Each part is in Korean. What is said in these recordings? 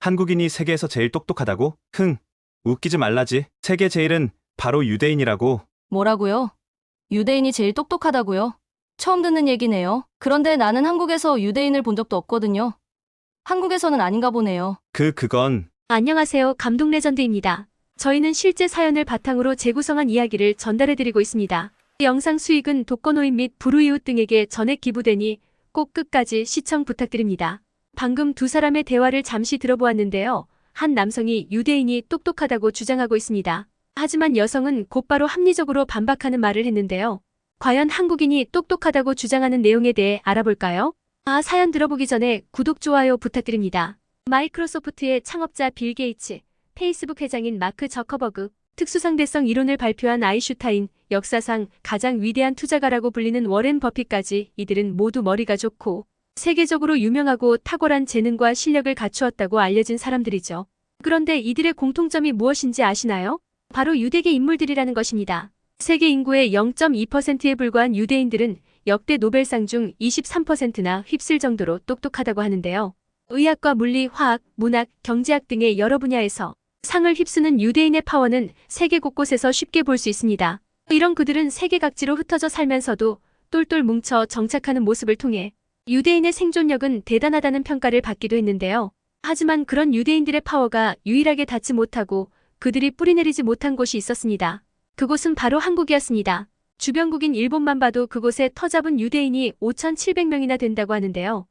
한국인이 세계에서 제일 똑똑하다고? 웃기지 말라지. 세계 제일은 바로 유대인이라고. 뭐라고요? 유대인이 제일 똑똑하다고요? 처음 듣는 얘기네요. 그런데 나는 한국에서 유대인을 본 적도 없거든요. 한국에서는 아닌가 보네요. 그건 안녕하세요. 감동 레전드입니다. 저희는 실제 사연을 바탕으로 재구성한 이야기를 전달해드리고 있습니다. 영상 수익은 독거노인 및 불우이웃 등에게 전액 기부되니 꼭 끝까지 시청 부탁드립니다. 방금 두 사람의 대화를 잠시 들어보았는데요. 한 남성이 유대인이 똑똑하다고 주장하고 있습니다. 하지만 여성은 곧바로 합리적으로 반박하는 말을 했는데요. 과연 한국인이 똑똑하다고 주장하는 내용에 대해 알아볼까요? 사연 들어보기 전에 구독, 좋아요 부탁드립니다. 마이크로소프트의 창업자 빌 게이츠, 페이스북 회장인 마크 저커버그, 특수상대성 이론을 발표한 아인슈타인, 역사상 가장 위대한 투자가라고 불리는 워렌 버핏까지 이들은 모두 머리가 좋고 세계적으로 유명하고 탁월한 재능과 실력을 갖추었다고 알려진 사람들이죠. 그런데 이들의 공통점이 무엇인지 아시나요? 바로 유대계 인물들이라는 것입니다. 세계 인구의 0.2%에 불과한 유대인들은 역대 노벨상 중 23%나 휩쓸 정도로 똑똑하다고 하는데요. 의학과 물리, 화학, 문학, 경제학 등의 여러 분야에서 상을 휩쓰는 유대인의 파워는 세계 곳곳에서 쉽게 볼 수 있습니다. 이런 그들은 세계 각지로 흩어져 살면서도 똘똘 뭉쳐 정착하는 모습을 통해 유대인의 생존력은 대단하다는 평가를 받기도 했는데요. 하지만 그런 유대인들의 파워가 유일하게 닿지 못하고 그들이 뿌리내리지 못한 곳이 있었습니다. 그곳은 바로 한국이었습니다. 주변국인 일본만 봐도 그곳에 터잡은 유대인이 5,700명이나 된다고 하는데요.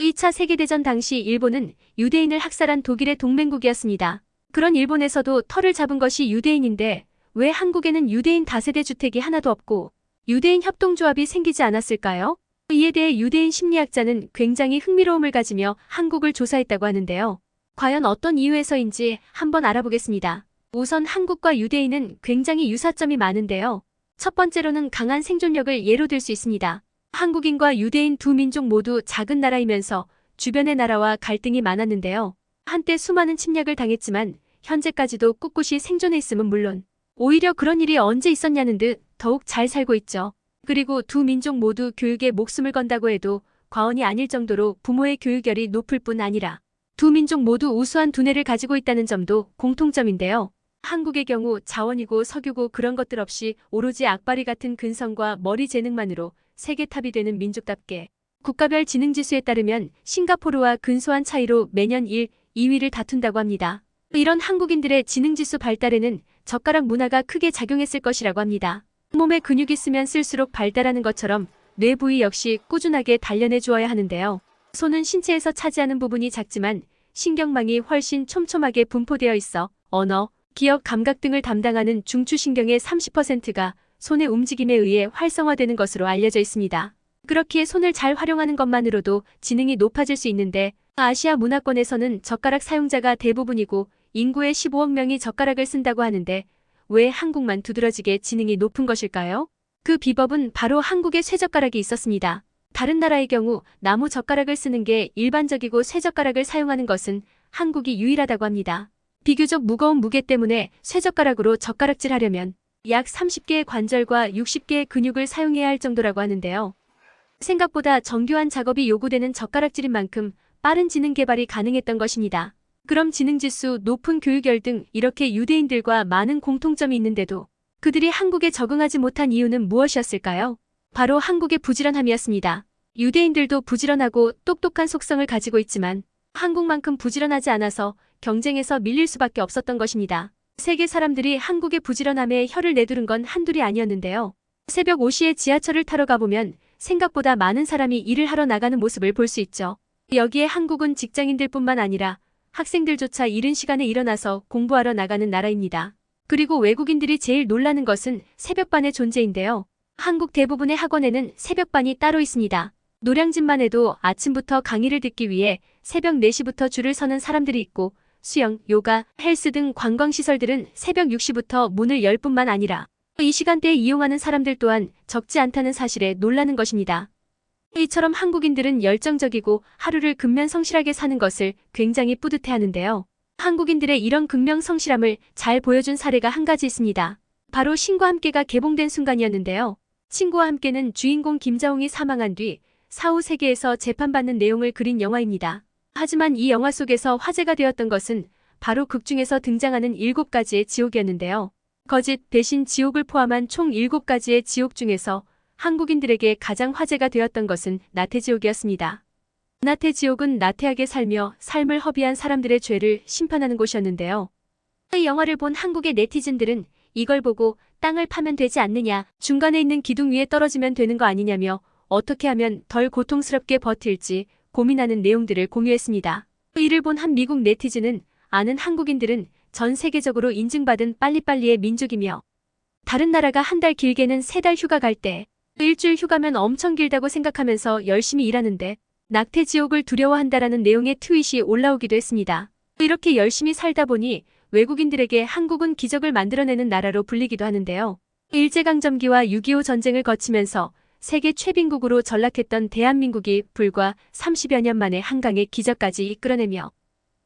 2차 세계대전 당시 일본은 유대인을 학살한 독일의 동맹국이었습니다. 그런 일본에서도 터를 잡은 것이 유대인인데 왜 한국에는 유대인 다세대 주택이 하나도 없고 유대인 협동조합이 생기지 않았을까요? 이에 대해 유대인 심리학자는 굉장히 흥미로움을 가지며 한국을 조사했다고 하는데요. 과연 어떤 이유에서인지 한번 알아보겠습니다. 우선 한국과 유대인은 굉장히 유사점이 많은데요. 첫 번째로는 강한 생존력을 예로 들 수 있습니다. 한국인과 유대인 두 민족 모두 작은 나라이면서 주변의 나라와 갈등이 많았는데요. 한때 수많은 침략을 당했지만 현재까지도 꿋꿋이 생존해 있음은 물론 오히려 그런 일이 언제 있었냐는 듯 더욱 잘 살고 있죠. 그리고 두 민족 모두 교육에 목숨을 건다고 해도 과언이 아닐 정도로 부모의 교육열이 높을 뿐 아니라 두 민족 모두 우수한 두뇌를 가지고 있다는 점도 공통점인데요. 한국의 경우 자원이고 석유고 그런 것들 없이 오로지 악바리 같은 근성과 머리 재능만으로 세계탑이 되는 민족답게 국가별 지능지수에 따르면 싱가포르와 근소한 차이로 매년 1, 2위를 다툰다고 합니다. 이런 한국인들의 지능지수 발달에는 젓가락 문화가 크게 작용했을 것이라고 합니다. 몸에 근육이 있으면 쓸수록 발달하는 것처럼 뇌 부위 역시 꾸준하게 단련해 주어야 하는데요. 손은 신체에서 차지하는 부분이 작지만 신경망이 훨씬 촘촘하게 분포되어 있어 언어, 기억, 감각 등을 담당하는 중추신경의 30%가 손의 움직임에 의해 활성화되는 것으로 알려져 있습니다. 그렇기에 손을 잘 활용하는 것만으로도 지능이 높아질 수 있는데 아시아 문화권에서는 젓가락 사용자가 대부분이고 인구의 15억 명이 젓가락을 쓴다고 하는데 왜 한국만 두드러지게 지능이 높은 것일까요? 그 비법은 바로 한국에 쇠젓가락이 있었습니다. 다른 나라의 경우 나무 젓가락을 쓰는 게 일반적이고 쇠젓가락을 사용하는 것은 한국이 유일하다고 합니다. 비교적 무거운 무게 때문에 쇠젓가락으로 젓가락질 하려면 약 30개의 관절과 60개의 근육을 사용해야 할 정도라고 하는데요. 생각보다 정교한 작업이 요구되는 젓가락질인 만큼 빠른 지능 개발이 가능했던 것입니다. 그럼 지능지수, 높은 교육열 등 이렇게 유대인들과 많은 공통점이 있는데도 그들이 한국에 적응하지 못한 이유는 무엇이었을까요? 바로 한국의 부지런함이었습니다. 유대인들도 부지런하고 똑똑한 속성을 가지고 있지만 한국만큼 부지런하지 않아서 경쟁에서 밀릴 수밖에 없었던 것입니다. 세계 사람들이 한국의 부지런함에 혀를 내두른 건 한둘이 아니었는데요. 새벽 5시에 지하철을 타러 가보면 생각보다 많은 사람이 일을 하러 나가는 모습을 볼 수 있죠. 여기에 한국은 직장인들뿐만 아니라 학생들조차 이른 시간에 일어나서 공부하러 나가는 나라입니다. 그리고 외국인들이 제일 놀라는 것은 새벽반의 존재인데요. 한국 대부분의 학원에는 새벽반이 따로 있습니다. 노량진만 해도 아침부터 강의를 듣기 위해 새벽 4시부터 줄을 서는 사람들이 있고 수영, 요가, 헬스 등 관광시설들은 새벽 6시부터 문을 열 뿐만 아니라 이 시간대에 이용하는 사람들 또한 적지 않다는 사실에 놀라는 것입니다. 이처럼 한국인들은 열정적이고 하루를 근면성실하게 사는 것을 굉장히 뿌듯해하는데요. 한국인들의 이런 근면성실함을 잘 보여준 사례가 한 가지 있습니다. 바로 신과 함께가 개봉된 순간이었는데요. 친구와 함께는 주인공 김자홍이 사망한 뒤 사후 세계에서 재판받는 내용을 그린 영화입니다. 하지만 이 영화 속에서 화제가 되었던 것은 바로 극 중에서 등장하는 7가지의 지옥이었는데요. 거짓, 배신, 지옥을 포함한 총 7가지의 지옥 중에서 한국인들에게 가장 화제가 되었던 것은 나태지옥이었습니다. 나태지옥은 나태하게 살며 삶을 허비한 사람들의 죄를 심판하는 곳이었는데요. 이 영화를 본 한국의 네티즌들은 이걸 보고 땅을 파면 되지 않느냐, 중간에 있는 기둥 위에 떨어지면 되는 거 아니냐며 어떻게 하면 덜 고통스럽게 버틸지 고민하는 내용들을 공유했습니다. 이를 본 한 미국 네티즌은 아는 한국인들은 전 세계적으로 인증받은 빨리빨리의 민족이며 다른 나라가 한 달 길게는 3달 휴가 갈 때 일주일 휴가면 엄청 길다고 생각하면서 열심히 일하는데 낙태지옥을 두려워한다라는 내용의 트윗이 올라오기도 했습니다. 이렇게 열심히 살다 보니 외국인들에게 한국은 기적을 만들어내는 나라로 불리기도 하는데요. 일제강점기와 6.25 전쟁을 거치면서 세계 최빈국으로 전락했던 대한민국이 불과 30여 년 만에 한강의 기적까지 이끌어내며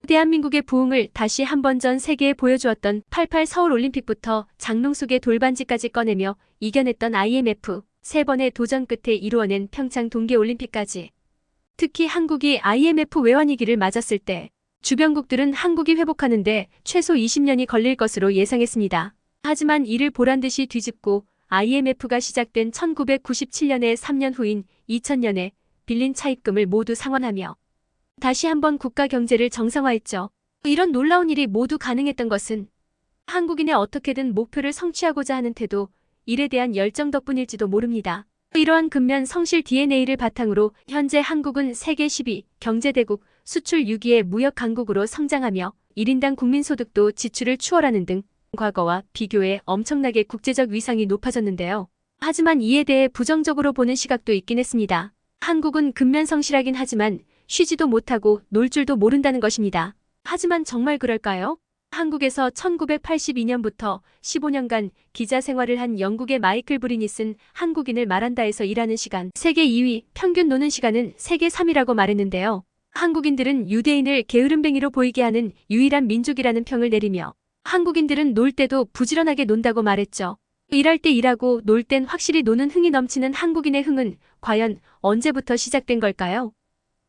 대한민국의 부흥을 다시 한번 전 세계에 보여주었던 88 서울올림픽부터 장롱 속의 돌반지까지 꺼내며 이겨냈던 IMF 3번의 도전 끝에 이루어낸 평창 동계올림픽까지. 특히 한국이 IMF 외환위기를 맞았을 때 주변국들은 한국이 회복하는데 최소 20년이 걸릴 것으로 예상했습니다. 하지만 이를 보란듯이 뒤집고 IMF가 시작된 1997년의 3년 후인 2000년에 빌린 차입금을 모두 상환하며 다시 한번 국가 경제를 정상화했죠. 이런 놀라운 일이 모두 가능했던 것은 한국인의 어떻게든 목표를 성취하고자 하는 태도, 일에 대한 열정 덕분일지도 모릅니다. 이러한 근면 성실 DNA를 바탕으로 현재 한국은 세계 10위 경제대국, 수출 6위의 무역 강국으로 성장하며 1인당 국민소득도 지출을 추월하는 등 과거와 비교해 엄청나게 국제적 위상이 높아졌는데요. 하지만 이에 대해 부정적으로 보는 시각도 있긴 했습니다. 한국은 근면 성실하긴 하지만 쉬지도 못하고 놀 줄도 모른다는 것입니다. 하지만 정말 그럴까요? 한국에서 1982년부터 15년간 기자 생활을 한 영국의 마이클 브린이 쓴 한국인을 말한다에서 일하는 시간 세계 2위, 평균 노는 시간은 세계 3위라고 말했는데요. 한국인들은 유대인을 게으름뱅이로 보이게 하는 유일한 민족이라는 평을 내리며 한국인들은 놀 때도 부지런하게 논다고 말했죠. 일할 때 일하고 놀 땐 확실히 노는 흥이 넘치는 한국인의 흥은 과연 언제부터 시작된 걸까요?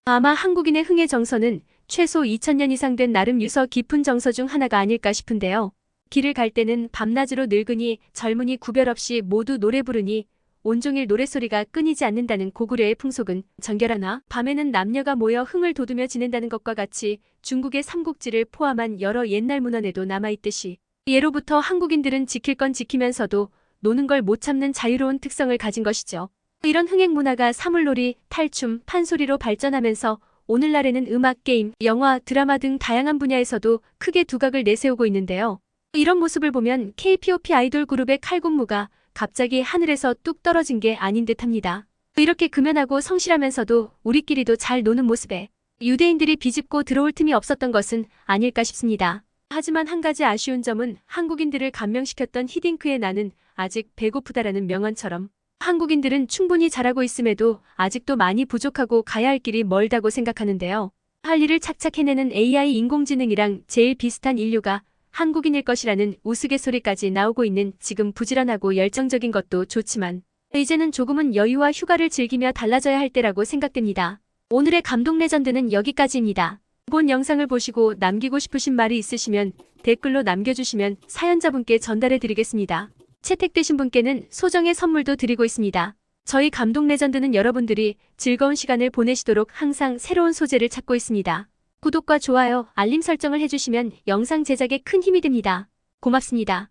아마 한국인의 흥의 정서는 최소 2000년 이상 된 나름 유서 깊은 정서 중 하나가 아닐까 싶은데요. 길을 갈 때는 밤낮으로 늙으니 젊은이 구별 없이 모두 노래 부르니 온종일 노랫소리가 끊이지 않는다는 고구려의 풍속은 정결하나 밤에는 남녀가 모여 흥을 돋우며 지낸다는 것과 같이 중국의 삼국지를 포함한 여러 옛날 문헌에도 남아있듯이 예로부터 한국인들은 지킬 건 지키면서도 노는 걸 못 참는 자유로운 특성을 가진 것이죠. 이런 흥행 문화가 사물놀이, 탈춤, 판소리로 발전하면서 오늘날에는 음악, 게임, 영화, 드라마 등 다양한 분야에서도 크게 두각을 내세우고 있는데요. 이런 모습을 보면 K-POP 아이돌 그룹의 칼군무가 갑자기 하늘에서 뚝 떨어진 게 아닌 듯합니다. 이렇게 금연하고 성실하면서도 우리끼리도 잘 노는 모습에 유대인들이 비집고 들어올 틈이 없었던 것은 아닐까 싶습니다. 하지만 한 가지 아쉬운 점은 한국인들을 감명시켰던 히딩크의 나는 아직 배고프다라는 명언처럼 한국인들은 충분히 잘하고 있음에도 아직도 많이 부족하고 가야 할 길이 멀다고 생각하는데요. 할 일을 착착 해내는 AI 인공지능이랑 제일 비슷한 인류가 한국인일 것이라는 우스갯소리까지 나오고 있는 지금 부지런하고 열정적인 것도 좋지만 이제는 조금은 여유와 휴가를 즐기며 달라져야 할 때라고 생각됩니다. 오늘의 감동 레전드는 여기까지입니다. 본 영상을 보시고 남기고 싶으신 말이 있으시면 댓글로 남겨주시면 사연자분께 전달해드리겠습니다. 채택되신 분께는 소정의 선물도 드리고 있습니다. 저희 감동 레전드는 여러분들이 즐거운 시간을 보내시도록 항상 새로운 소재를 찾고 있습니다. 구독과 좋아요, 알림 설정을 해주시면 영상 제작에 큰 힘이 됩니다. 고맙습니다.